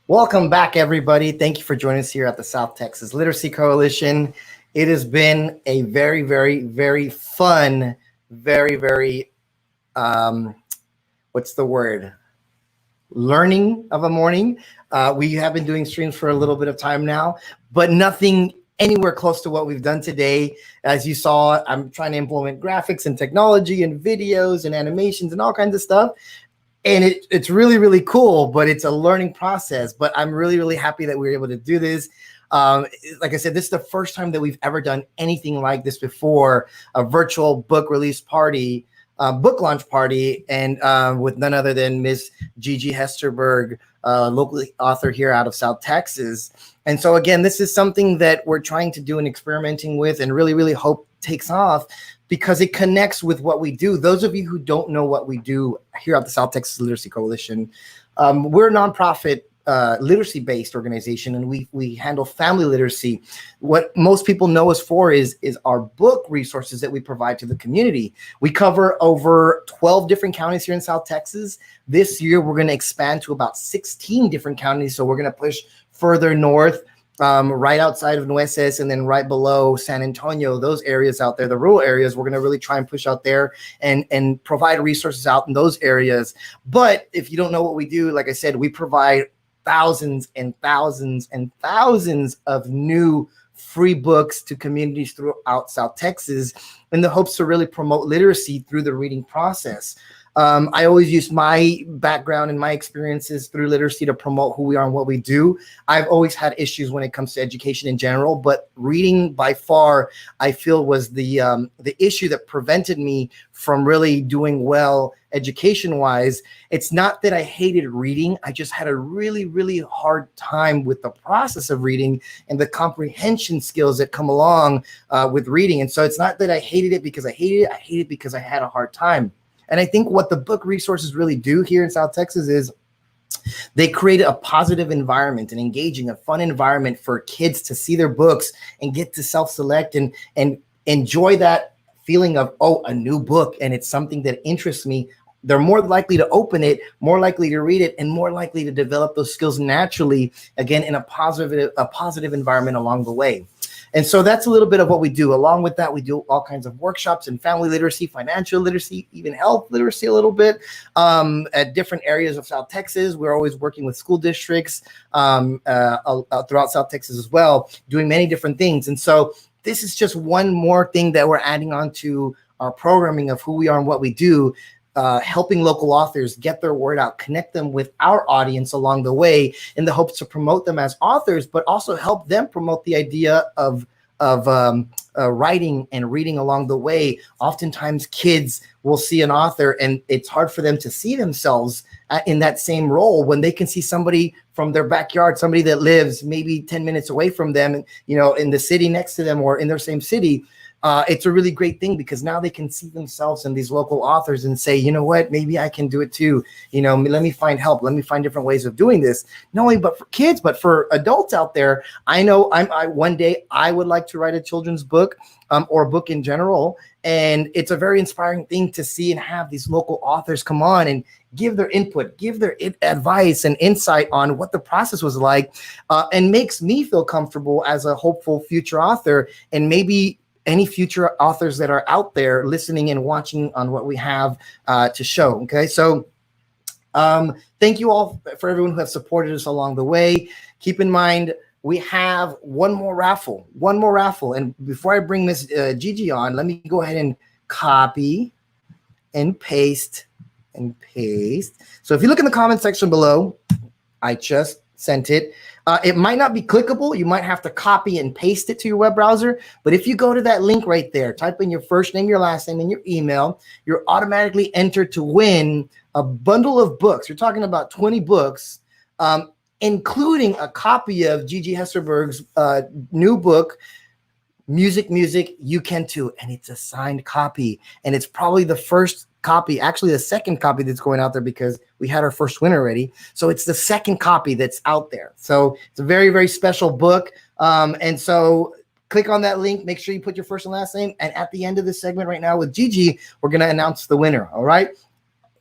Welcome back, everybody. Thank you for joining us here at the South Texas Literacy Coalition. It has been a very, very, very fun, very, very, what's the word? Learning of a morning. We have been doing streams for a little bit of time now, but nothing anywhere close to what we've done today. As you saw, I'm trying to implement graphics and technology and videos and animations and all kinds of stuff. And it's really, really cool, but it's a learning process. But I'm really, really happy that we were able to do this. Like I said, this is the first time that we've ever done anything like this before, a virtual book release party, book launch party, and with none other than Miss Gigi Hesterberg, local author here out of South Texas. And so, again, this is something that we're trying to do and experimenting with and really, really hope takes off, because it connects with what we do. Those of you who don't know what we do here at the South Texas Literacy Coalition, we're a nonprofit literacy-based organization, and we handle family literacy. What most people know us for is our book resources that we provide to the community. We cover over 12 different counties here in South Texas. This year, we're going to expand to about 16 different counties, so we're going to push further north, right outside of Nueces, and then right below San Antonio, those areas out there, the rural areas, we're going to really try and push out there and provide resources out in those areas. But if you don't know what we do, like I said, we provide thousands and thousands and thousands of new free books to communities throughout South Texas in the hopes to really promote literacy through the reading process. I always use my background and my experiences through literacy to promote who we are and what we do. I've always had issues when it comes to education in general, but reading by far, I feel, was the issue that prevented me from really doing well education-wise. It's not that I hated reading. I just had a really, really hard time with the process of reading and the comprehension skills that come along with reading. And so it's not that I hated it because I hated it. I hated it because I had a hard time. And I think what the book resources really do here in South Texas is they create a positive environment, an engaging, a fun environment for kids to see their books and get to self-select and enjoy that feeling of, oh, a new book, and it's something that interests me. They're more likely to open it, more likely to read it, and more likely to develop those skills naturally, again, in a positive environment along the way. And so that's a little bit of what we do. Along with that, we do all kinds of workshops in family literacy, financial literacy, even health literacy a little bit at different areas of South Texas. We're always working with school districts throughout South Texas as well, doing many different things. And so this is just one more thing that we're adding on to our programming of who we are and what we do. Helping local authors get their word out, connect them with our audience along the way in the hopes to promote them as authors, but also help them promote the idea of writing and reading along the way. Oftentimes kids will see an author and it's hard for them to see themselves in that same role when they can see somebody from their backyard, somebody that lives maybe 10 minutes away from them, in the city next to them or in their same city. It's a really great thing because now they can see themselves in these local authors and say, you know what, maybe I can do it too. Let me find help. Let me find different ways of doing this. Not only but for kids, but for adults out there. I know one day I would like to write a children's book or a book in general. And it's a very inspiring thing to see and have these local authors come on and give their input, give their advice and insight on what the process was like, and makes me feel comfortable as a hopeful future author, and maybe any future authors that are out there listening and watching on what we have to show. Okay, so thank you all for everyone who has supported us along the way. Keep in mind, we have one more raffle. And before I bring Miss Gigi on, let me go ahead and copy and paste. So if you look in the comment section below, I just sent it. It might not be clickable. You might have to copy and paste it to your web browser. But if you go to that link right there, type in your first name, your last name, and your email, you're automatically entered to win a bundle of books. You're talking about 20 books, including a copy of Gigi Hesterberg's new book, Music, You Can Too. And it's a signed copy. And it's probably the first copy, actually the second copy that's going out there because we had our first winner already. So it's the second copy that's out there. So it's a very, very special book. And so click on that link. Make sure you put your first and last name. And at the end of this segment right now with Gigi, we're going to announce the winner. All right.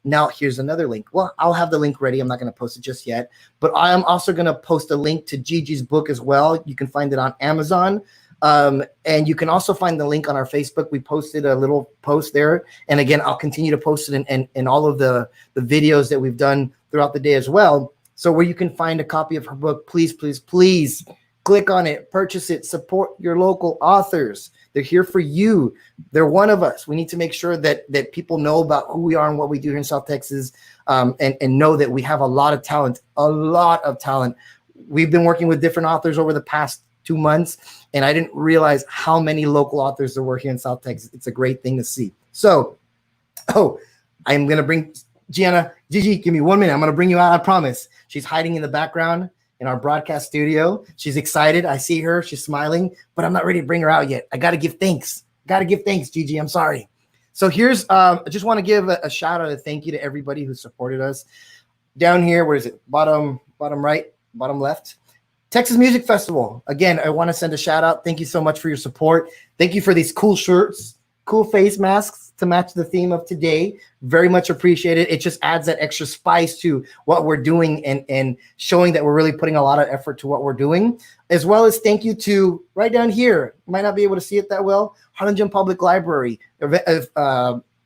Now, here's another link. Well, I'll have the link ready. I'm not going to post it just yet, but I am also going to post a link to Gigi's book as well. You can find it on Amazon. And you can also find the link on our Facebook. We posted a little post there. And again, I'll continue to post it in all of the videos that we've done throughout the day as well. So where you can find a copy of her book, please, please, please click on it, purchase it, support your local authors. They're here for you. They're one of us. We need to make sure that people know about who we are and what we do here in South Texas, and know that we have a lot of talent, a lot of talent. We've been working with different authors over the past 2 months, and I didn't realize how many local authors there were here in South Texas. It's a great thing to see. So, I'm going to bring Gigi, give me 1 minute. I'm going to bring you out. I promise. She's hiding in the background in our broadcast studio. She's excited. I see her. She's smiling, but I'm not ready to bring her out yet. I got to give thanks. Gigi. I'm sorry. So here's, I just want to give a shout out, a thank you to everybody who supported us. Down here, where is it? Bottom right, bottom left. Texas Music Festival. Again, I want to send a shout out. Thank you so much for your support. Thank you for these cool shirts, cool face masks to match the theme of today. Very much appreciated. It just adds that extra spice to what we're doing and showing that we're really putting a lot of effort to what we're doing. As well as thank you to right down here. You might not be able to see it that well. Harlingen Public Library.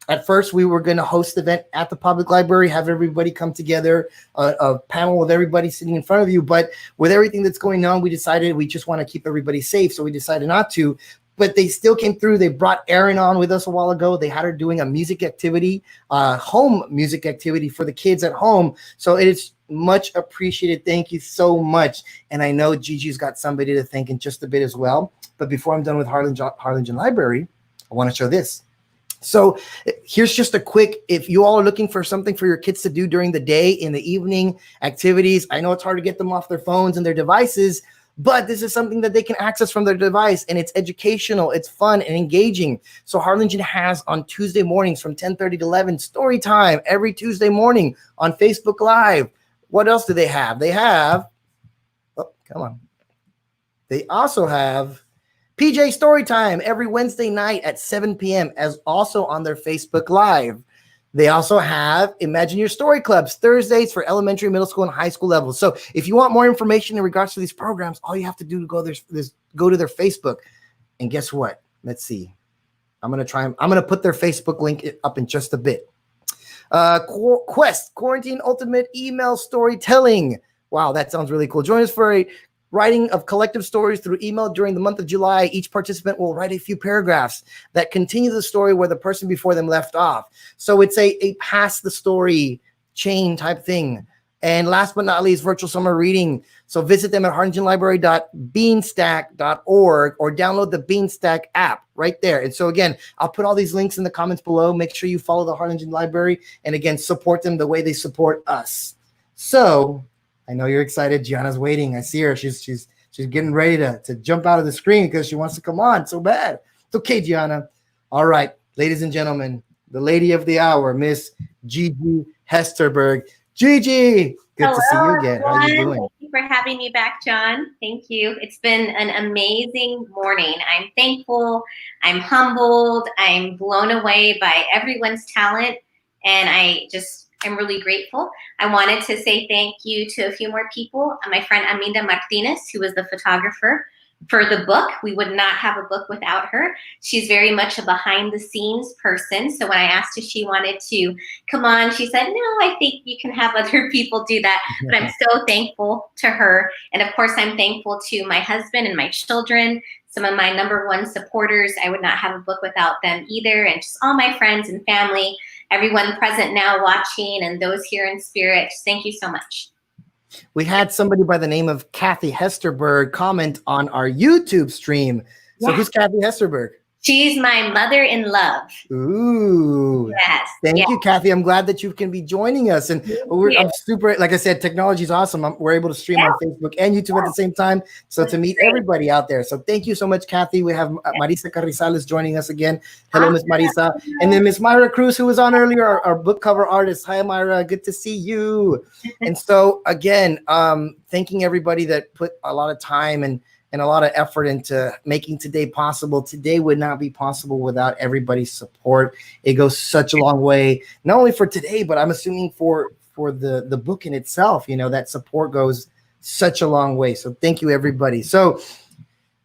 At first, we were going to host the event at the public library, have everybody come together, a panel with everybody sitting in front of you. But with everything that's going on, we decided we just want to keep everybody safe. So we decided not to. But they still came through. They brought Erin on with us a while ago. They had her doing a music activity, home music activity for the kids at home. So it is much appreciated. Thank you so much. And I know Gigi's got somebody to thank in just a bit as well. But before I'm done with Harlingen Library, I want to show this. So here's just a quick, if you all are looking for something for your kids to do during the day, in the evening, activities, I know it's hard to get them off their phones and their devices, but this is something that they can access from their device, and it's educational, it's fun and engaging. So Harlingen has on Tuesday mornings from 10:30 to 11, story time every Tuesday morning on Facebook Live. What else do they have? They have, They also have PJ Storytime every Wednesday night at 7 p.m. as also on their Facebook Live. They also have Imagine Your Story Clubs Thursdays for elementary, middle school, and high school levels. So if you want more information in regards to these programs, all you have to do to go to their Facebook. And guess what? Let's see. I'm going to put their Facebook link up in just a bit. Quest, Quarantine Ultimate Email Storytelling. Wow, that sounds really cool. Join us for a writing of collective stories through email during the month of July. Each participant will write a few paragraphs that continue the story where the person before them left off. So it's a pass the story chain type thing. And last but not least, virtual summer reading. So visit them at harlingenlibrary.beanstack.org or download the Beanstack app right there. And so again, I'll put all these links in the comments below. Make sure you follow the Harlingen Library and again, support them the way they support us. So I know you're excited. Gianna's waiting. I see her. She's getting ready to jump out of the screen because she wants to come on so bad. It's okay, Gianna. All right, ladies and gentlemen, the lady of the hour, Miss Gigi Hesterberg. Gigi, good to see you again. How are you doing? Thank you for having me back, John. Thank you. It's been an amazing morning. I'm thankful. I'm humbled. I'm blown away by everyone's talent, and I'm really grateful. I wanted to say thank you to a few more people. My friend Aminda Martinez, who was the photographer for the book. We would not have a book without her. She's very much a behind the scenes person. So when I asked if she wanted to come on, she said, no, I think you can have other people do that. But I'm so thankful to her. And of course, I'm thankful to my husband and my children, some of my number one supporters. I would not have a book without them either. And just all my friends and family, everyone present now watching, and those here in spirit. Just thank you so much. We had somebody by the name of Kathy Hesterberg comment on our YouTube stream. So who's Kathy Hesterberg? She's my mother-in-law. Ooh. Yes. Thank you, Kathy. I'm glad that you can be joining us. And I'm super, like I said, technology is awesome. We're able to stream on Facebook and YouTube at the same time. So to meet everybody out there. So thank you so much, Kathy. We have Marisa Carrizales joining us again. Hello, Miss Marisa. And then Miss Myra Cruz, who was on earlier, our book cover artist. Hi, Myra. Good to see you. And so again, thanking everybody that put a lot of time and a lot of effort into making today possible. Today would not be possible without everybody's support. It goes such a long way, not only for today, but I'm assuming for the book in itself. You know, that support goes such a long way. So thank you, everybody. So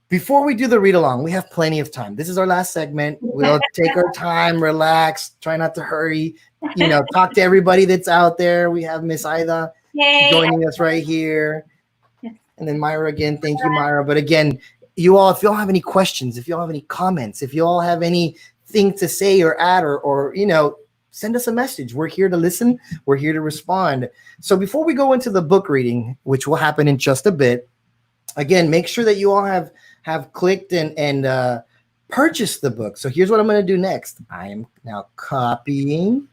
before we do the read along, we have plenty of time. This is our last segment. We'll take our time, relax, try not to hurry, you know, talk to everybody that's out there. We have Miss Aida joining us right here. And then Myra again. Thank you, Myra. But again, you all, if you all have any questions, if you all have any comments, if you all have anything to say or add or you know, send us a message. We're here to listen. We're here to respond. So before we go into the book reading, which will happen in just a bit, again, make sure that you all have clicked and purchased the book. So here's what I'm going to do next. I am now copying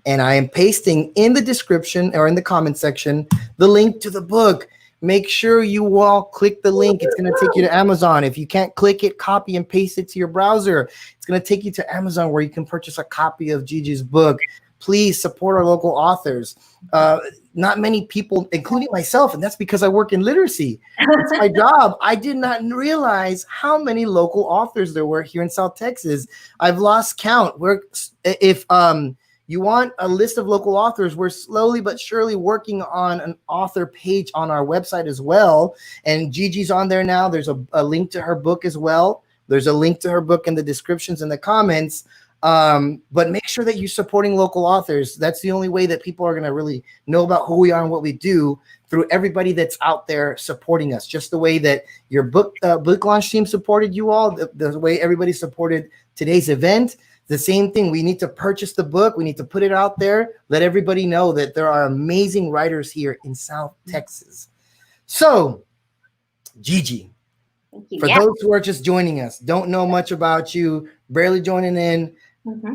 and I am pasting in the description or in the comment section the link to the book. Make sure you all click the link. It's going to take you to Amazon. If you can't click it, copy and paste it to your browser. It's going to take you to Amazon where you can purchase a copy of Gigi's book. Please support our local authors. Not many people, including myself, and that's because I work in literacy. It's my job. I did not realize how many local authors there were here in South Texas. I've lost count. If you want a list of local authors, we're slowly but surely working on an author page on our website as well. And Gigi's on there now. There's a link to her book as well. There's a link to her book in the descriptions and the comments. But make sure that you're supporting local authors. That's the only way that people are going to really know about who we are and what we do, through everybody that's out there supporting us. Just the way that your book launch team supported you all, the way everybody supported today's event. The same thing. We need to purchase the book. We need to put it out there. Let everybody know that there are amazing writers here in South Texas. So, Gigi, for those who are just joining us, don't know much about you, barely joining in,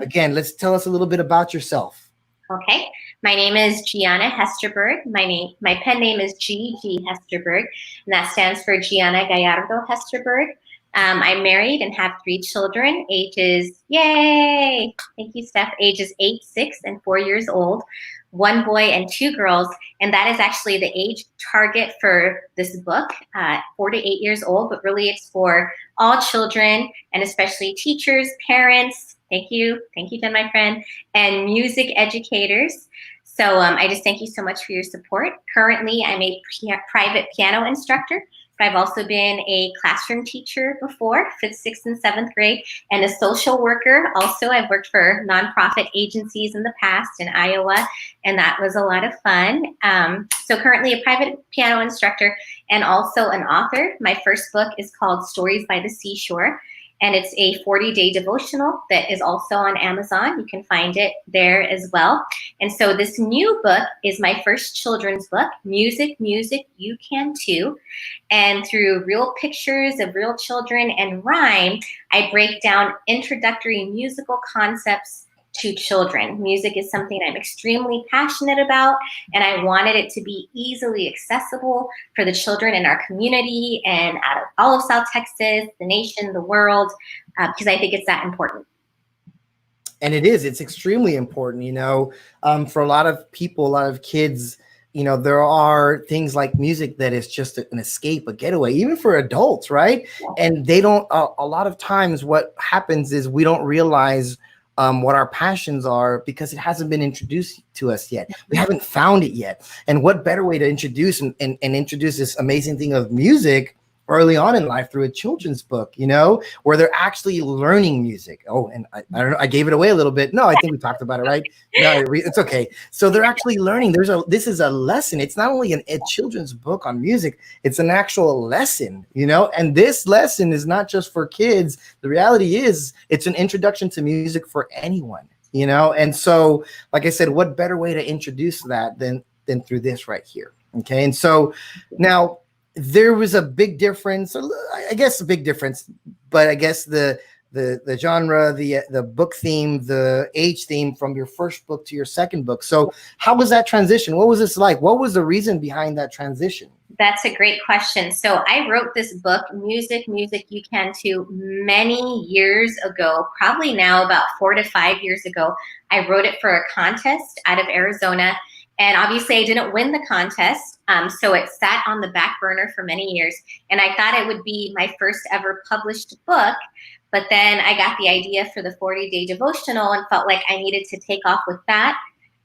again, let's tell us a little bit about yourself. Okay. My name is Gianna Hesterberg. My pen name is G.G. Hesterberg, and that stands for Gianna Gallardo Hesterberg. I'm married and have 3 children, ages, yay, thank you, Steph, ages 8, 6, and 4 years old, 1 boy and 2 girls. And that is actually the age target for this book, 4 to 8 years old, but really it's for all children and especially teachers, parents, thank you, Jen, my friend, and music educators. So I just thank you so much for your support. Currently, I'm a private piano instructor. I've also been a classroom teacher before, 5th, 6th, and 7th grade, and a social worker. Also, I've worked for nonprofit agencies in the past in Iowa, and that was a lot of fun. So currently a private piano instructor and also an author. My first book is called Stories by the Seashore, and it's a 40-day devotional that is also on Amazon. You can find it there as well. And so this new book is my first children's book, Music, Music, You Can Too. And through real pictures of real children and rhyme, I break down introductory musical concepts to children. Music is something I'm extremely passionate about, and I wanted it to be easily accessible for the children in our community and out of all of South Texas, the nation, the world, because I think it's that important. And it is. It's extremely important, you know, for a lot of people, a lot of kids. You know, there are things like music that is just an escape, a getaway, even for adults, right? And they don't, a lot of times what happens is we don't realize what our passions are because it hasn't been introduced to us yet. We haven't found it yet. And what better way to introduce and introduce this amazing thing of music early on in life through a children's book, you know, where they're actually learning music. Oh, and I don't know, I gave it away a little bit. No, I think we talked about it, right? No, it's okay. So they're actually learning. This is a lesson. It's not only a children's book on music, it's an actual lesson, you know, and this lesson is not just for kids. The reality is it's an introduction to music for anyone, you know? And so, like I said, what better way to introduce that than through this right here. Okay. And so now, there was a big difference, I guess a big difference, but I guess the genre, the book theme, the age theme from your first book to your second book. So how was that transition? What was this like? What was the reason behind that transition? That's a great question. So I wrote this book, Music, Music, You Can Too, many years ago, probably now about 4 to 5 years ago. I wrote it for a contest out of Arizona. And obviously I didn't win the contest. So it sat on the back burner for many years. And I thought it would be my first ever published book. But then I got the idea for the 40-day devotional and felt like I needed to take off with that.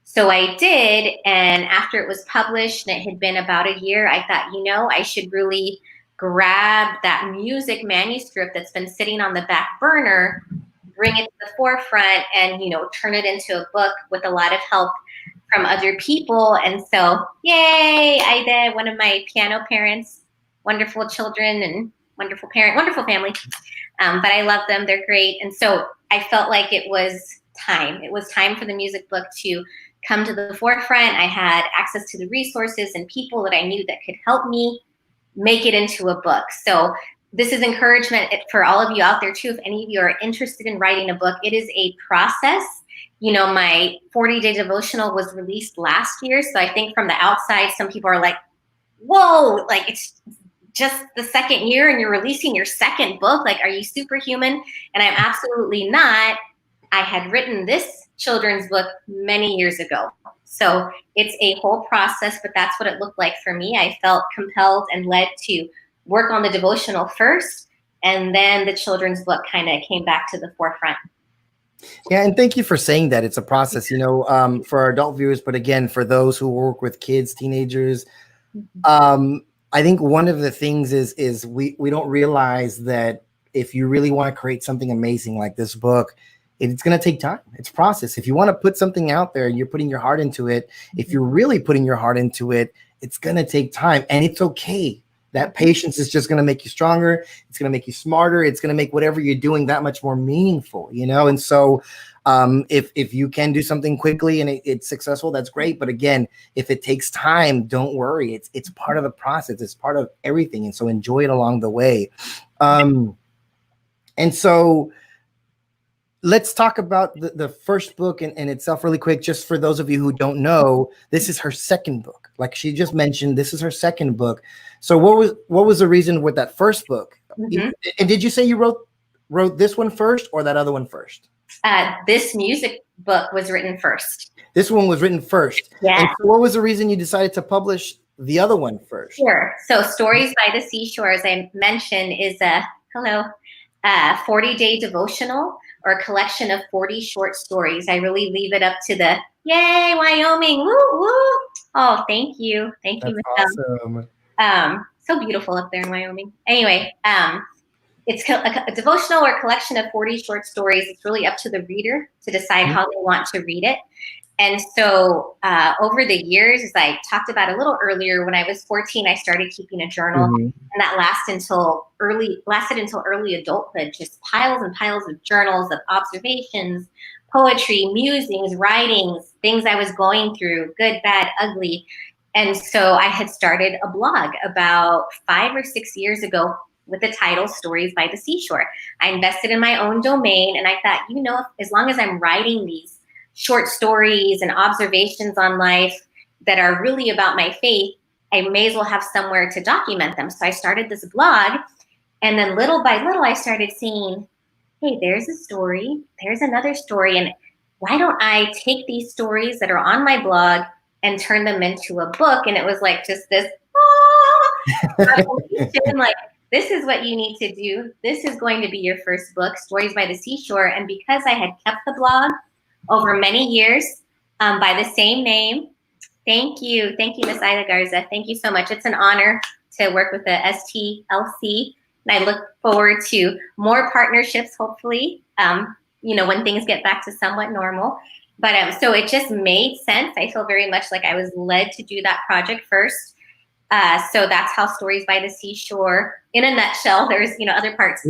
So I did. And after it was published and it had been about a year, I thought, I should really grab that music manuscript that's been sitting on the back burner, bring it to the forefront, and turn it into a book with a lot of help from other people. And so, yay, I did. One of my piano parents, wonderful children and wonderful family. But I love them. They're great. And so I felt like it was time. It was time for the music book to come to the forefront. I had access to the resources and people that I knew that could help me make it into a book. So this is encouragement for all of you out there too. If any of you are interested in writing a book, it is a process. My 40-day devotional was released last year. So I think from the outside, some people are like, whoa, like it's just the second year and you're releasing your second book. Like, are you superhuman? And I'm absolutely not. I had written this children's book many years ago. So it's a whole process, but that's what it looked like for me. I felt compelled and led to work on the devotional first, and then the children's book kind of came back to the forefront. Yeah, and thank you for saying that. It's a process, for our adult viewers, but again, for those who work with kids, teenagers, I think one of the things is we don't realize that if you really want to create something amazing like this book, it's going to take time. It's a process. If you want to put something out there and you're putting your heart into it, if you're really putting your heart into it, it's going to take time, and it's okay. That patience is just going to make you stronger. It's going to make you smarter. It's going to make whatever you're doing that much more meaningful, And so if you can do something quickly and it's successful, that's great. But again, if it takes time, don't worry. It's part of the process. It's part of everything. And so enjoy it along the way. And so let's talk about the first book in itself really quick. Just for those of you who don't know, this is her second book. Like she just mentioned, this is her second book. So what was the reason with that first book? Mm-hmm. And did you say you wrote this one first or that other one first? This music book was written first. This one was written first. Yeah. And so what was the reason you decided to publish the other one first? Sure. So Stories by the Seashore, as I mentioned, is a 40-day devotional, or a collection of 40 short stories. I really leave it up to the yay, Wyoming, woo, woo. Oh, thank you. Thank you, Michelle. Awesome. So beautiful up there in Wyoming. Anyway, it's a devotional or a collection of 40 short stories. It's really up to the reader to decide how they want to read it. And so over the years, as I talked about a little earlier, when I was 14, I started keeping a journal, and that lasted until early adulthood, just piles and piles of journals of observations, poetry, musings, writings, things I was going through, good, bad, ugly. And so I had started a blog about 5 or 6 years ago with the title Stories by the Seashore. I invested in my own domain, and I thought, as long as I'm writing these short stories and observations on life that are really about my faith, I may as well have somewhere to document them. So I started this blog, and then little by little, I started seeing, hey, there's a story, there's another story, and why don't I take these stories that are on my blog and turn them into a book? And it was like just this, like, this is what you need to do. This is going to be your first book, Stories by the Seashore. And because I had kept the blog over many years by the same name, thank you, Miss Ida Garza. Thank you so much. It's an honor to work with the STLC. And I look forward to more partnerships, hopefully, when things get back to somewhat normal. But so it just made sense. I feel very much like I was led to do that project first. So that's how Stories by the Seashore, in a nutshell, there's, other parts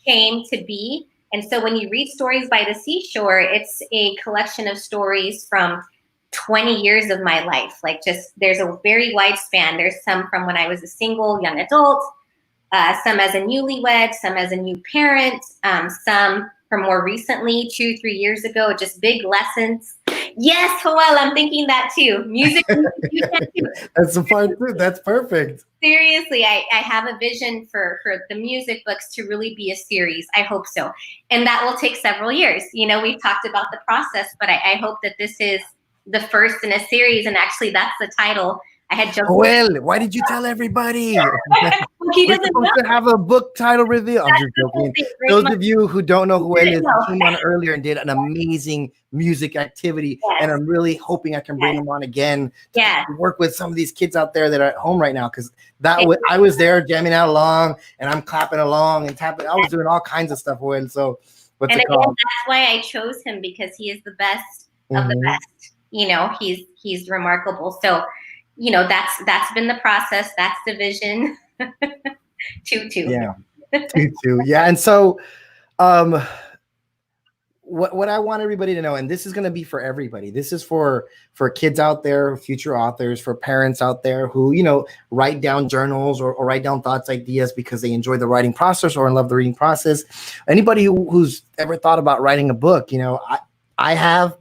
came to be. And so when you read Stories by the Seashore, it's a collection of stories from 20 years of my life. Like, just, there's a very wide span. There's some from when I was a single young adult, some as a newlywed, some as a new parent, some from more recently, 2-3 years ago, just big lessons. Yes, Joel, I'm thinking that too. Music, you can too. That's the part too. That's perfect. Seriously, I have a vision for the music books to really be a series. I hope so. And that will take several years. We've talked about the process, but I hope that this is the first in a series, and actually that's the title. I had joked. Well, why did you tell everybody? He We're doesn't supposed know. to have a book title reveal. I'm just joking. Those of you who don't know who it is, No. he came on earlier and did an amazing music activity. Yes. And I'm really hoping I can bring him on again Yes. to work with some of these kids out there that are at home right now. Because I was there jamming out along and I'm clapping along and tapping. I was doing all kinds of stuff with him. So what's And it again, called? that's why I chose him, because he is the best of the best. You know, he's remarkable. So, you know, that's been the process. That's the vision. Tutu. Yeah. Tutu. Yeah. And so what I want everybody to know, and this is going to be for everybody. This is for kids out there, future authors, for parents out there who, you know, write down journals or write down thoughts, ideas because they enjoy the writing process or love the reading process. Anybody who's ever thought about writing a book, you know, I have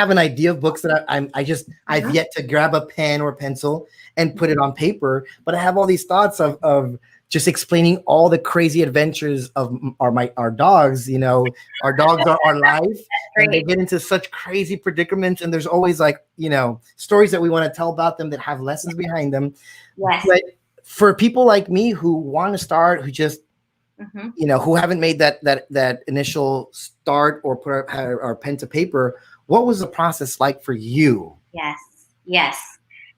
an idea of books that I've yet to grab a pen or pencil and put it on paper, but I have all these thoughts of just explaining all the crazy adventures of our dogs. You know, our dogs are our life, and they get into such crazy predicaments. And there's always, like, you know, stories that we want to tell about them that have lessons behind them. Yes. But for people like me who want to start, who just, you know, who haven't made that initial start or put our pen to paper, what was the process like for you? Yes.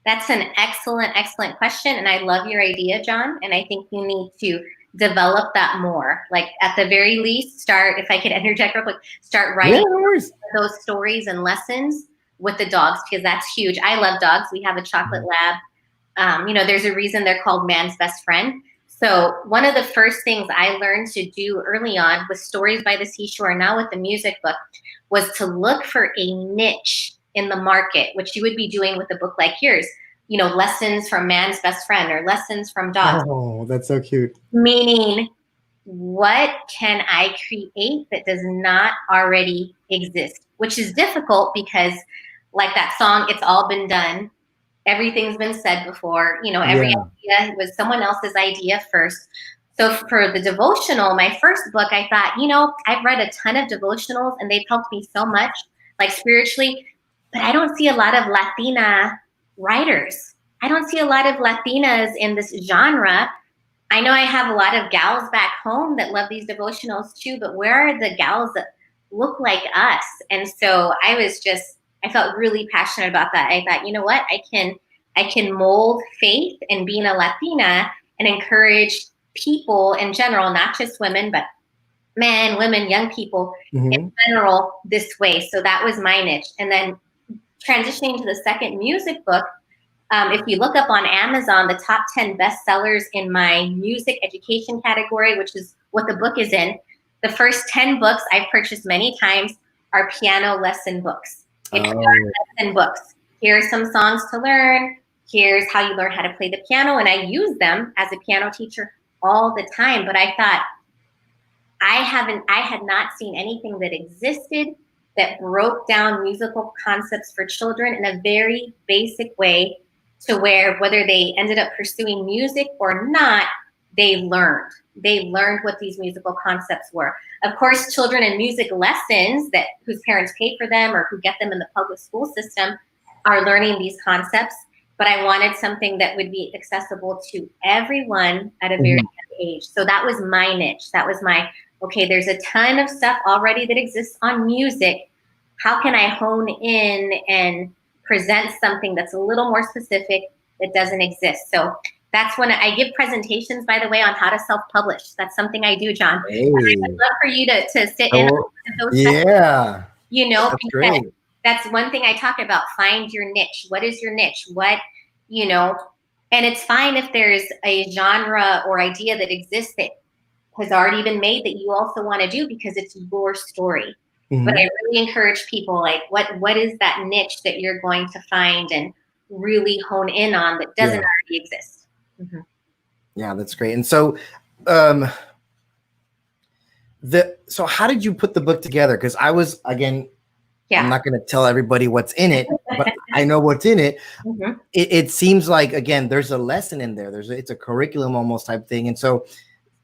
That's an excellent question. And I love your idea, John. And I think you need to develop that more. Like, at the very least, start, if I could interject real quick, start writing those stories and lessons with the dogs, because that's huge. I love dogs. We have a chocolate lab. You know, there's a reason they're called man's best friend. So one of the first things I learned to do early on with Stories by the Seashore, now with the music book, was to look for a niche in the market, which you would be doing with a book like yours. You know, lessons from man's best friend or lessons from dogs. Oh, that's so cute. Meaning, what can I create that does not already exist? Which is difficult because, like that song, It's All Been Done. Everything's been said before. You know, every idea was someone else's idea first. So for the devotional, my first book, I thought, you know, I've read a ton of devotionals and they've helped me so much, like spiritually, but I don't see a lot of Latina writers. I don't see a lot of Latinas in this genre. I know I have a lot of gals back home that love these devotionals too, but where are the gals that look like us? And so I felt really passionate about that. I thought, you know what, I can mold faith in being a Latina and encourage people in general, not just women, but men, women, young people in general this way. So that was my niche. And then transitioning to the second music book, if you look up on Amazon, the top 10 bestsellers in my music education category, which is what the book is in, the first 10 books I've purchased many times are piano lesson books. Lesson books. Here's some songs to learn. Here's how you learn how to play the piano. And I use them as a piano teacher all the time. But I thought, I had not seen anything that existed that broke down musical concepts for children in a very basic way, to where whether they ended up pursuing music or not, they learned what these musical concepts were. Of course, children in music lessons whose parents pay for them or who get them in the public school system are learning these concepts. But I wanted something that would be accessible to everyone at a very young age. So that was my niche. That was okay, there's a ton of stuff already that exists on music. How can I hone in and present something that's a little more specific that doesn't exist? So that's when I give presentations, by the way, on how to self-publish. That's something I do, John. Hey. I would love for you to sit in on those sessions, you know, that's great. That's one thing I talk about. Find your niche. What is your niche? What, you know, and it's fine if there's a genre or idea that exists that has already been made that you also want to do, because it's your story. But I really encourage people, like, what is that niche that you're going to find and really hone in on that doesn't already exist? Yeah, that's great. And so, so how did you put the book together? Because I was, again, I'm not going to tell everybody what's in it, but I know what's in it. It seems like, again, there's a lesson in there. It's a curriculum almost type thing. And so,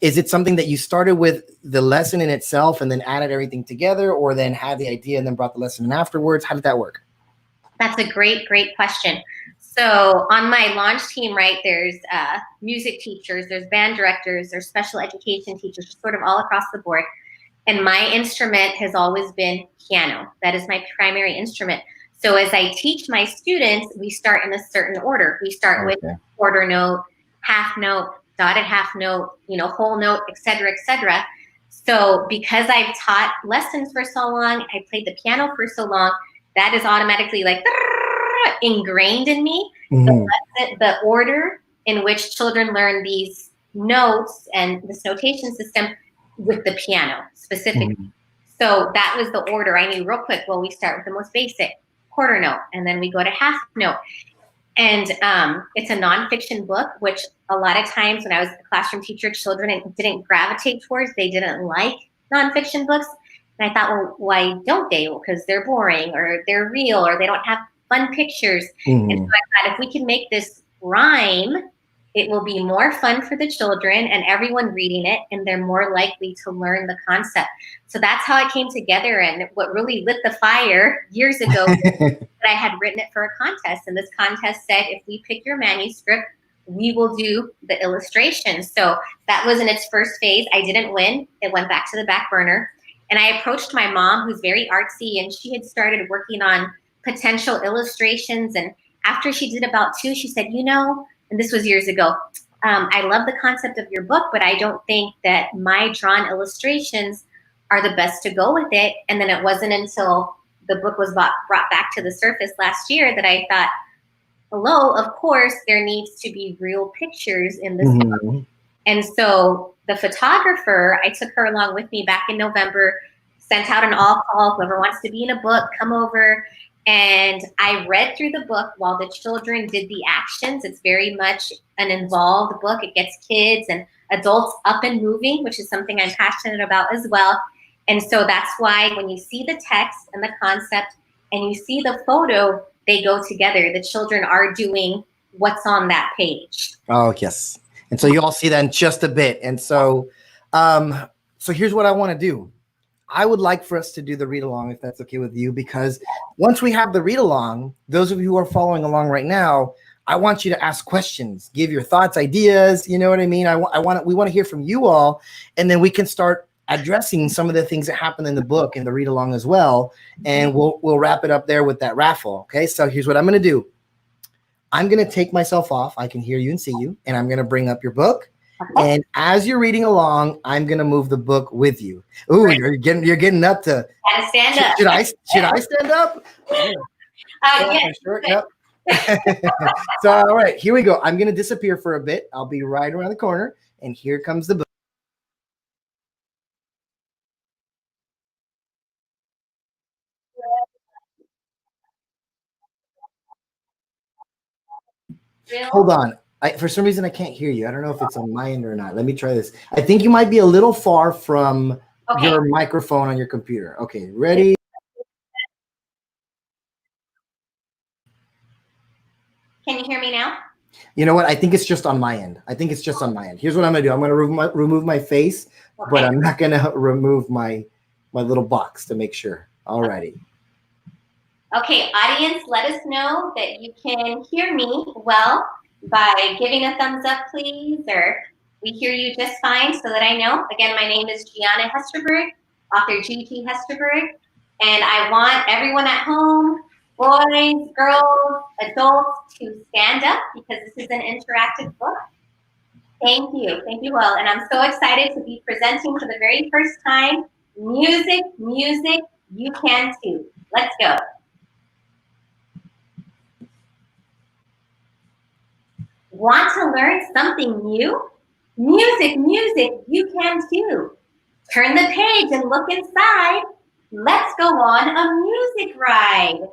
is it something that you started with the lesson in itself and then added everything together, or then had the idea and then brought the lesson in afterwards? How did that work? That's a great, great question. So on my launch team, right, there's music teachers, there's band directors, there's special education teachers, just sort of all across the board. And my instrument has always been piano. That is my primary instrument. So as I teach my students, we start in a certain order. We start with quarter note, half note, dotted half note, whole note, et cetera, et cetera. So because I've taught lessons for so long, I played the piano for so long, that is automatically like ingrained in me. The order in which children learn these notes and this notation system with the piano specifically. So that was the order. I knew real quick, well, we start with the most basic quarter note, and then we go to half note. And it's a nonfiction book, which a lot of times when I was a classroom teacher, children didn't gravitate towards. They didn't like nonfiction books. And I thought, well, why don't they? Well, because they're boring, or they're real, or they don't have fun pictures. And so I thought, if we can make this rhyme, it will be more fun for the children and everyone reading it, and they're more likely to learn the concept. So that's how it came together. And what really lit the fire years ago that I had written it for a contest. And this contest said, if we pick your manuscript, we will do the illustration. So that was in its first phase. I didn't win. It went back to the back burner. And I approached my mom, who's very artsy, and she had started working on potential illustrations. And after she did about 2, she said, and this was years ago, I love the concept of your book, but I don't think that my drawn illustrations are the best to go with it. And then it wasn't until the book was brought back to the surface last year that I thought, hello, of course, there needs to be real pictures in this book. And so the photographer, I took her along with me back in November, sent out an all call, whoever wants to be in a book, come over. And I read through the book while the children did the actions. It's very much an involved book. It gets kids and adults up and moving, which is something I'm passionate about as well. And so that's why when you see the text and the concept and you see the photo, they go together. The children are doing what's on that page. Oh, yes. And so you all see that in just a bit. And so, so here's what I want to do. I would like for us to do the read along, if that's okay with you, because once we have the read along, those of you who are following along right now, I want you to ask questions, give your thoughts, ideas. You know what I mean? We want to hear from you all, and then we can start addressing some of the things that happen in the book and the read along as well. And we'll wrap it up there with that raffle. Okay. So here's what I'm going to do. I'm going to take myself off. I can hear you and see you, and I'm going to bring up your book. And as you're reading along, I'm gonna move the book with you. Ooh, you're getting up to. Gotta stand up. Should I stand up? Yes. Yep. So all right, here we go. I'm gonna disappear for a bit. I'll be right around the corner, and here comes the book. Hold on. For some reason, I can't hear you. I don't know if it's on my end or not. Let me try this. I think you might be a little far from your microphone on your computer. Okay, ready? Can you hear me now? You know what? I think it's just on my end. Here's what I'm going to do. I'm going to remove my face, but I'm not going to remove my little box to make sure. Alrighty. Okay, audience, let us know that you can hear me well by giving a thumbs up, please, or we hear you just fine so that I know. Again, my name is Gianna Hesterberg, author Gigi Hesterberg, and I want everyone at home, boys, girls, adults, to stand up because this is an interactive book. Thank you all, and I'm so excited to be presenting for the very first time, Music, You Can Too. Let's go. Want to learn something new? Music, you can too. Turn the page and look inside. Let's go on a music ride.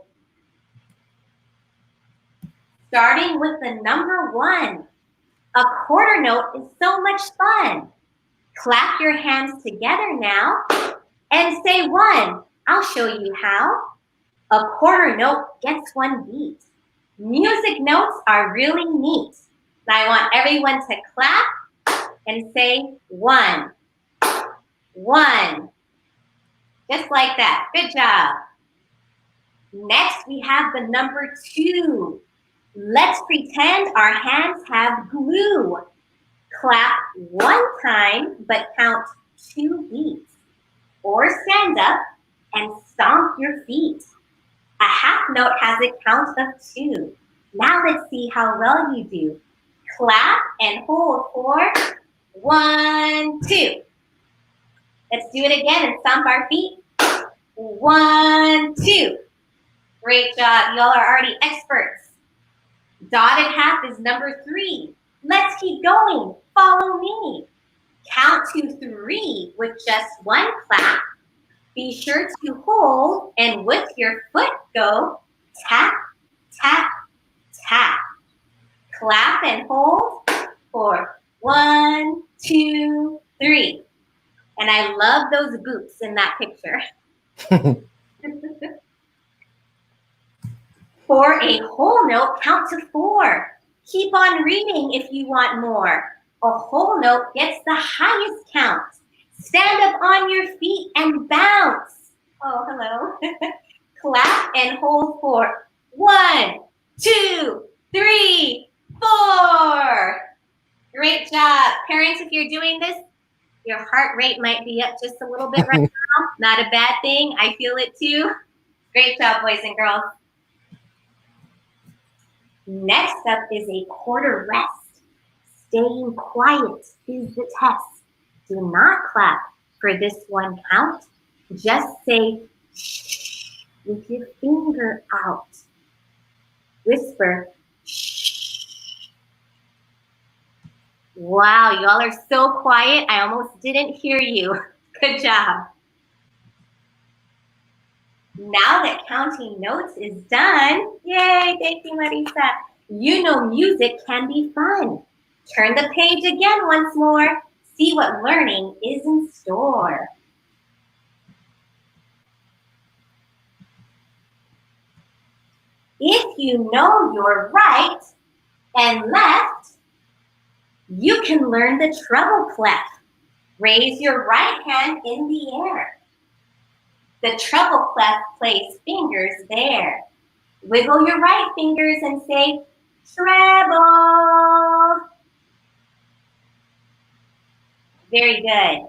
Starting with the number 1. A quarter note is so much fun. Clap your hands together now and say 1. I'll show you how. A quarter note gets 1 beat. Music notes are really neat. And I want everyone to clap and say 1. 1. Just like that. Good job. Next, we have the number 2. Let's pretend our hands have glue. Clap 1 time, but count 2 beats. Or stand up and stomp your feet. A half note has a count of 2. Now let's see how well you do. Clap and hold for 1, 2. Let's do it again and stomp our feet. 1, 2. Great job. Y'all are already experts. Dotted half is number 3. Let's keep going. Follow me. Count to 3 with just 1 clap. Be sure to hold and with your foot go tap, tap, tap. Clap and hold for 1, 2, 3. And I love those boots in that picture. For a whole note, count to 4. Keep on reading if you want more. A whole note gets the highest count. Stand up on your feet and bounce. Oh, hello. Clap and hold for 1, 2, 3, 4. Great job. Parents, if you're doing this, your heart rate might be up just a little bit right now. Not a bad thing. I feel it too. Great job, boys and girls. Next up is a quarter rest. Staying quiet is the test. Do not clap for this 1 count. Just say shh with your finger out. Whisper shh. Wow, y'all are so quiet. I almost didn't hear you. Good job. Now that counting notes is done, yay, thank you, Marisa. You know music can be fun. Turn the page again once more. See what learning is in store. If you know your right and left, you can learn the treble clef. Raise your right hand in the air. The treble clef plays fingers there. Wiggle your right fingers and say, treble. Very good.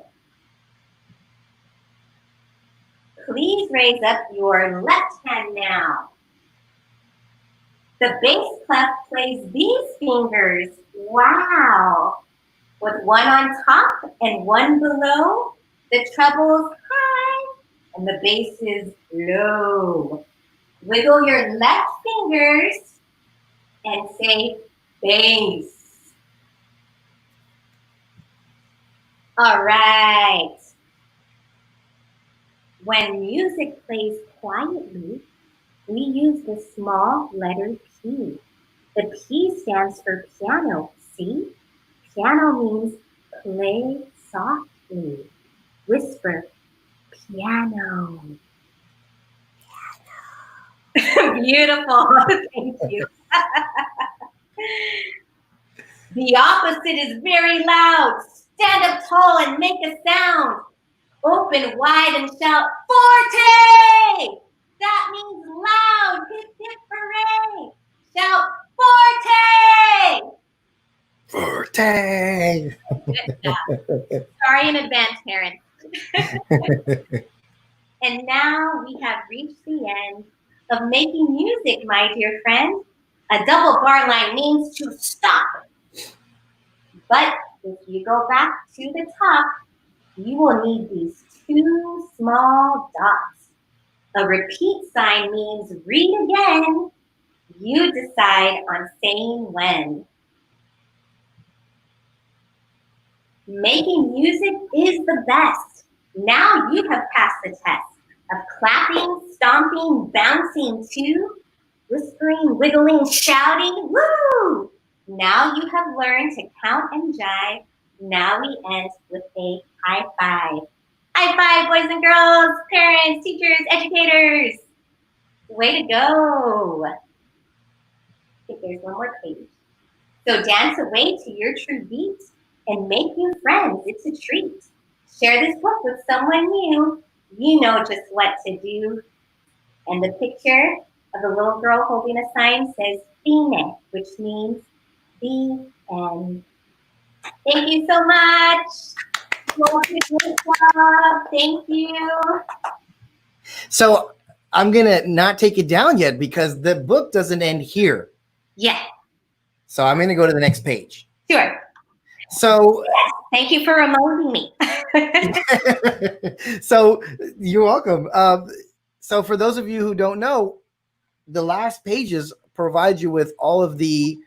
Please raise up your left hand now. The bass clef plays these fingers. Wow. With 1 on top and 1 below, the treble is high and the bass is low. Wiggle your left fingers and say bass. All right. When music plays quietly, we use the small letter P. The P stands for piano, see? Piano means play softly. Whisper, piano. Piano. Beautiful, thank you. The opposite is very loud. Stand up tall and make a sound. Open wide and shout, forte! That means loud. Hip, hip, hooray. Shout, forte! Forte! Good job. Sorry in advance, parents. And now we have reached the end of making music, my dear friends. A double bar line means to stop. But if you go back to the top, you will need these 2 small dots. A repeat sign means read again. You decide on saying when. Making music is the best. Now you have passed the test of clapping, stomping, bouncing too, whispering, wiggling, shouting, woo! Now you have learned to count and jive. Now we end with a high five. High five, boys and girls, parents, teachers, educators. Way to go. I think there's one more page. So dance away to your true beat and make new friends. It's a treat. Share this book with someone new. You know just what to do. And the picture of the little girl holding a sign says Fine, which means the end. Thank you so much. Good job. Thank you. So I'm gonna not take it down yet because the book doesn't end here. Yeah. So I'm gonna go to the next page. Sure. So thank you for reminding me. So you're welcome. So for those of you who don't know, the last pages provide you with all of the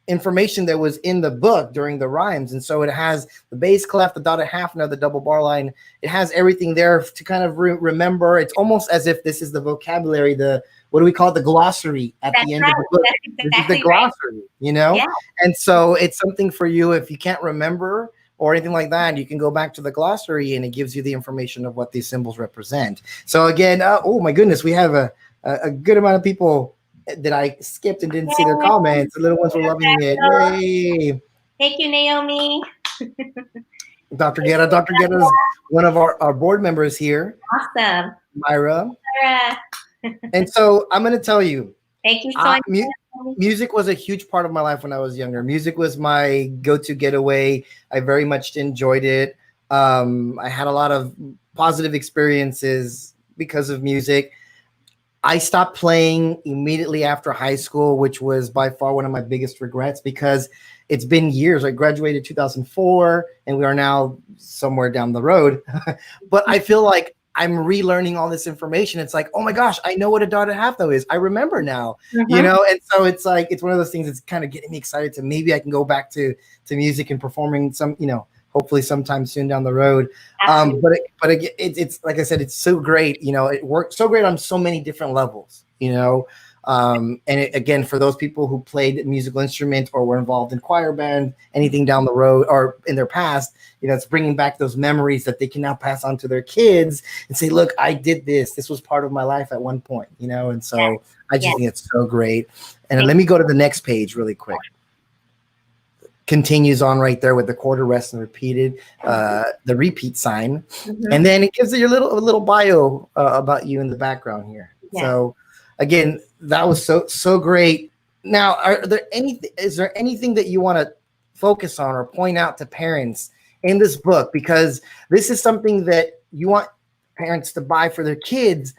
information that was in the book during the rhymes. And so it has the bass clef, the dotted half note, the double bar line. It has everything there to kind of remember. It's almost as if this is the vocabulary, what do we call it? The glossary at the end of the book. That's exactly the glossary, you know? Yeah. And so it's something for you if you can't remember or anything like that, you can go back to the glossary and it gives you the information of what these symbols represent. So again, oh my goodness, we have a good amount of people that I skipped and didn't see their comments. The little ones were loving it. Yay. Thank you, Naomi. Dr. Guerra is one of our board members here. Awesome. Myra. And so I'm going to tell you. Thank you so much. Music was a huge part of my life when I was younger. Music was my go-to getaway. I very much enjoyed it. I had a lot of positive experiences because of music. I stopped playing immediately after high school, which was by far one of my biggest regrets because it's been years. I graduated 2004 and we are now somewhere down the road. But I feel like I'm relearning all this information. It's like, oh my gosh, I know what a dotted half though is. I remember now, you know? And so it's like, it's one of those things that's kind of getting me excited to maybe I can go back to music and performing some, hopefully sometime soon down the road. But it's like I said, it's so great. It worked so great on so many different levels, and again, for those people who played musical instrument or were involved in choir band, anything down the road or in their past, it's bringing back those memories that they can now pass on to their kids and say, look, I did this. This was part of my life at one point, and so I just think it's so great. And let me go to the next page really quick. Continues on right there with the quarter rest and repeated, the repeat sign. And then it gives you a little bio about you in the background here. So again, that was so great. Now, is there anything that you want to focus on or point out to parents in this book? Because this is something that you want parents to buy for their kids,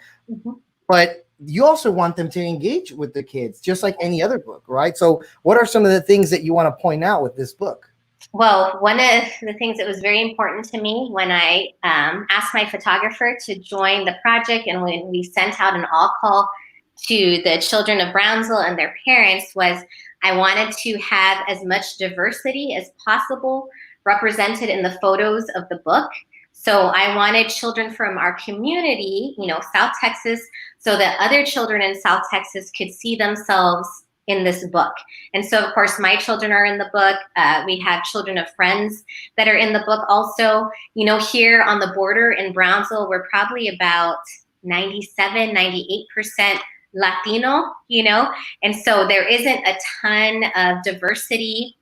but you also want them to engage with the kids, just like any other book, right? So what are some of the things that you want to point out with this book? Well, one of the things that was very important to me when I asked my photographer to join the project and when we sent out an all call to the children of Brownsville and their parents was I wanted to have as much diversity as possible represented in the photos of the book. So I wanted children from our community, South Texas, so that other children in South Texas could see themselves in this book. And so, of course, my children are in the book. We have children of friends that are in the book also. Here on the border in Brownsville, we're probably about 97, 98% Latino, and so there isn't a ton of diversity,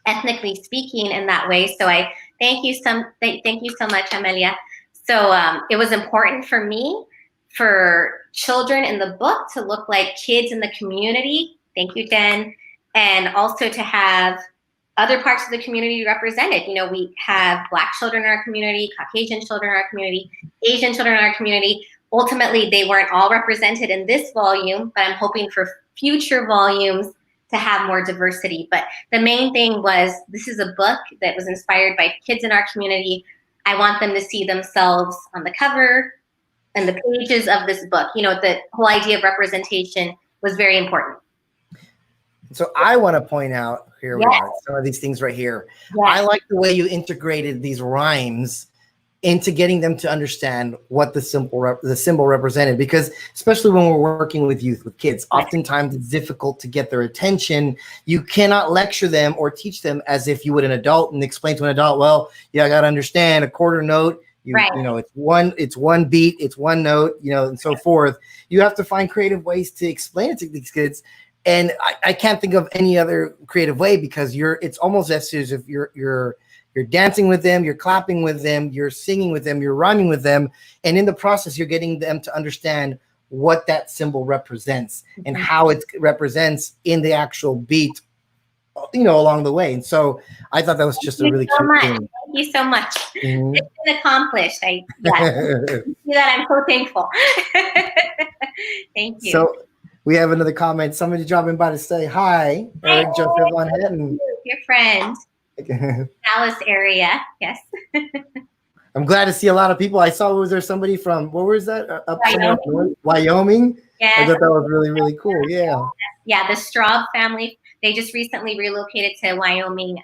ethnically speaking, in that way. So I thank you so much, Amelia. So it was important for me for children in the book to look like kids in the community. Thank you, Jen. And also to have other parts of the community represented. We have Black children in our community, Caucasian children in our community, Asian children in our community. Ultimately, they weren't all represented in this volume, but I'm hoping for future volumes to have more diversity. But the main thing was this is a book that was inspired by kids in our community. I want them to see themselves on the cover and the pages of this book. The whole idea of representation was very important. So I want to point out here we are, some of these things right here. I like the way you integrated these rhymes into getting them to understand what the symbol represented, because especially when we're working with youth, with kids, oftentimes it's difficult to get their attention. You cannot lecture them or teach them as if you would an adult and explain to an adult, well, I got to understand a quarter note. It's one beat, it's one note, and so forth. You have to find creative ways to explain it to these kids. And I can't think of any other creative way because it's almost as if you're you're dancing with them, you're clapping with them, you're singing with them, you're rhyming with them, and in the process, you're getting them to understand what that symbol represents and how it represents in the actual beat, along the way. And so I thought that was just a really cute thing. Thank you so much. Mhm. It's been accomplished. See that I'm so thankful. Thank you. So we have another comment. Somebody dropping by to say hi. Eric Joseph Von Hetten. Your friend, Dallas area. Yes. I'm glad to see a lot of people. I saw, was there somebody from, where was that? Up somewhere up north? Wyoming. Wyoming? Yes. I thought that was really, really cool. Yeah. Yeah, the Straub family, they just recently relocated to Wyoming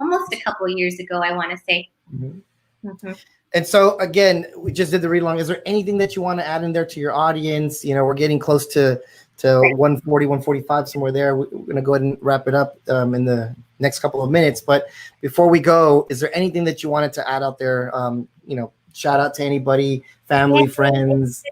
almost a couple of years ago, I want to say. Mm-hmm. Mm-hmm. And so, again, we just did the read along. Is there anything that you want to add in there to your audience? We're getting close to 140, 145, somewhere there. We're going to go ahead and wrap it up in the next couple of minutes. But before we go, is there anything that you wanted to add out there? Shout out to anybody, family, friends.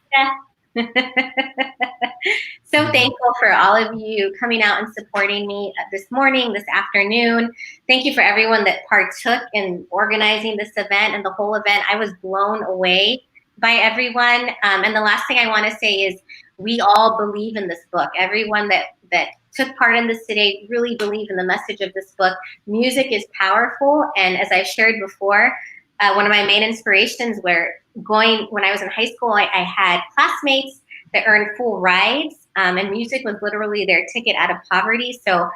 So thankful for all of you coming out and supporting me this morning, this afternoon. Thank you for everyone that partook in organizing this event and the whole event. I was blown away by everyone. And the last thing I want to say is we all believe in this book. Everyone that took part in this today really believe in the message of this book. Music is powerful. And as I've shared before, one of my main inspirations when I was in high school, I had classmates that earned full rides, and music was literally their ticket out of poverty. So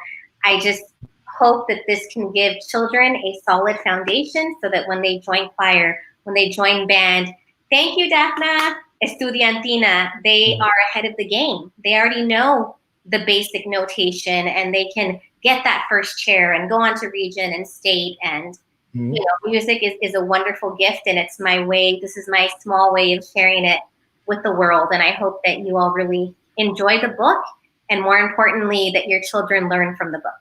I just hope that this can give children a solid foundation so that when they join choir, when they join band, thank you, Daphna, Estudiantina, they are ahead of the game. They already know the basic notation and they can get that first chair and go on to region and state. And music is a wonderful gift, and it's this is my small way of sharing it with the world. And I hope that you all really enjoy the book, and more importantly, that your children learn from the book.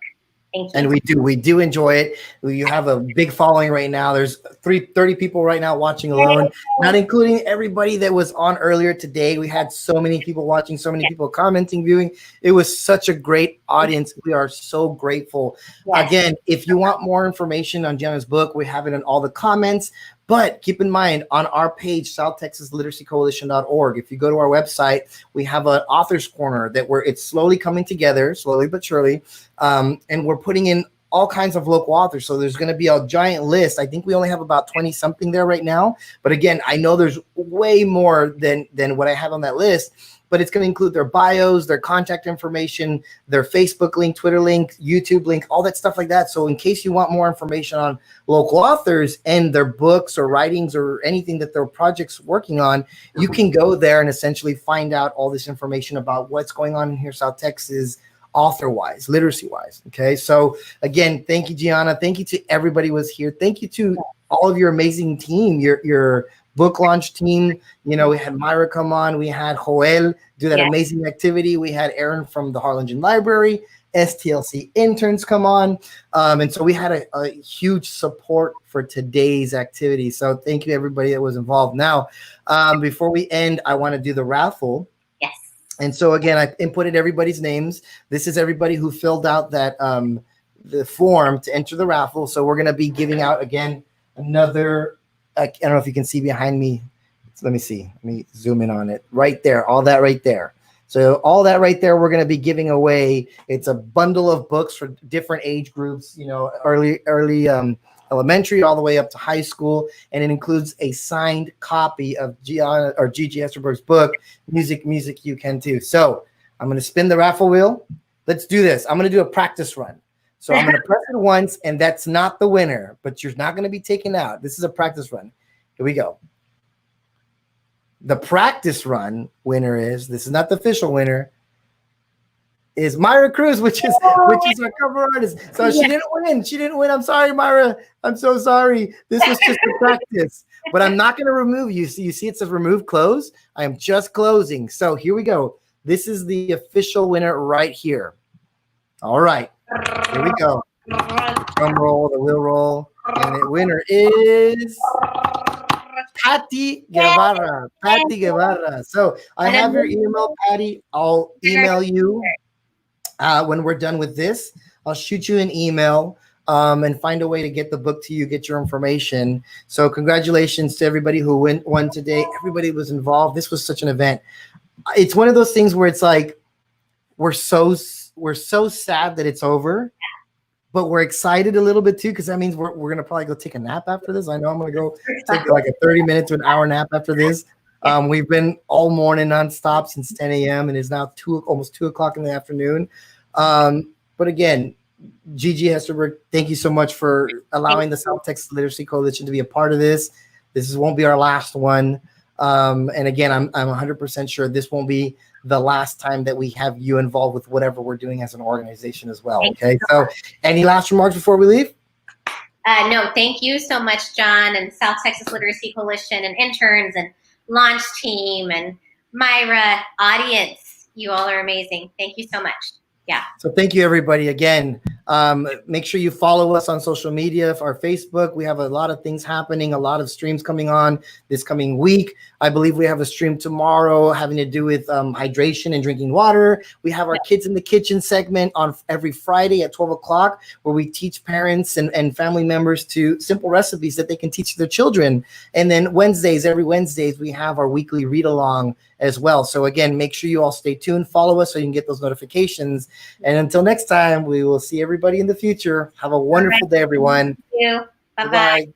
Thank you. And we do enjoy it. You have a big following right now. There's 30 people right now watching alone, not including everybody that was on earlier today. We had so many people watching, so many people commenting, viewing. It was such a great audience. We are so grateful. Yes. Again, if you want more information on Gianna's book, we have it in all the comments. But keep in mind, on our page, SouthTexasLiteracyCoalition.org, if you go to our website, we have an author's corner where it's slowly coming together, slowly but surely, and we're putting in all kinds of local authors. So there's going to be a giant list. I think we only have about 20 something there right now. But again, I know there's way more than what I have on that list. But it's going to include their bios, their contact information, their Facebook link, Twitter link, YouTube link, all that stuff like that. So in case you want more information on local authors and their books or writings or anything that their project's working on, you can go there and essentially find out all this information about what's going on in here, South Texas, author-wise, literacy-wise. Okay, so again, thank you, Gianna. Thank you to everybody who was here. Thank you to all of your amazing team, your book launch team. We had Myra come on. We had Joel do that amazing activity. We had Aaron from the Harlingen Library, STLC interns come on. And so we had a huge support for today's activity. So thank you, everybody that was involved. Now, before we end, I want to do the raffle. Yes. And so again, I inputted everybody's names. This is everybody who filled out that the form to enter the raffle. So we're going to be giving out again another. I don't know if you can see behind me. Let me see. Let me zoom in on it. Right there. All that right there. So all that right there, we're going to be giving away. It's a bundle of books for different age groups, early elementary all the way up to high school. And it includes a signed copy of Gianna or Gigi Hesterberg's book, Music, You Can Too. So I'm going to spin the raffle wheel. Let's do this. I'm going to do a practice run. So I'm going to press it once, and that's not the winner, but you're not going to be taken out. This is a practice run. Here we go. The practice run winner this is not the official winner, is Myra Cruz, which is our cover artist. So she didn't win. She didn't win. I'm sorry, Myra. I'm so sorry. This was just a practice, but I'm not going to remove you. So you see it says remove close. I am just closing. So here we go. This is the official winner right here. All right. Here we go. Drum roll, the wheel roll. And the winner is Patty Guevara. Patty Guevara. So I have your email, Patty. I'll email you when we're done with this. I'll shoot you an email and find a way to get the book to you, get your information. So congratulations to everybody who won today. Everybody was involved. This was such an event. It's one of those things where it's like, we're so sad that it's over, but we're excited a little bit too, because that means we're going to probably go take a nap after this. I know I'm going to go take like a 30-minute to an hour nap after this. We've been all morning nonstop since 10 a.m. and it's now almost 2 o'clock in the afternoon. But again, Gigi Hesterberg, thank you so much for allowing the South Texas Literacy Coalition to be a part of this. This won't be our last one. And again, I'm 100% sure this won't be the last time that we have you involved with whatever we're doing as an organization as well. Okay. So any last remarks before we leave? No, thank you so much, John, and South Texas Literacy Coalition and interns and launch team and Myra audience. You all are amazing. Thank you so much. Yeah. So thank you, everybody. Again, make sure you follow us on social media, our Facebook. We have a lot of things happening, a lot of streams coming on this coming week. I believe we have a stream tomorrow having to do with hydration and drinking water. We have our Kids in the Kitchen segment on every Friday at 12 o'clock, where we teach parents and family members to simple recipes that they can teach their children. And then every Wednesdays, we have our weekly read along as well. So again, make sure you all stay tuned, follow us so you can get those notifications. And until next time, we will see everybody in the future. Have a wonderful day, everyone. Thank you. Bye-bye. Bye-bye.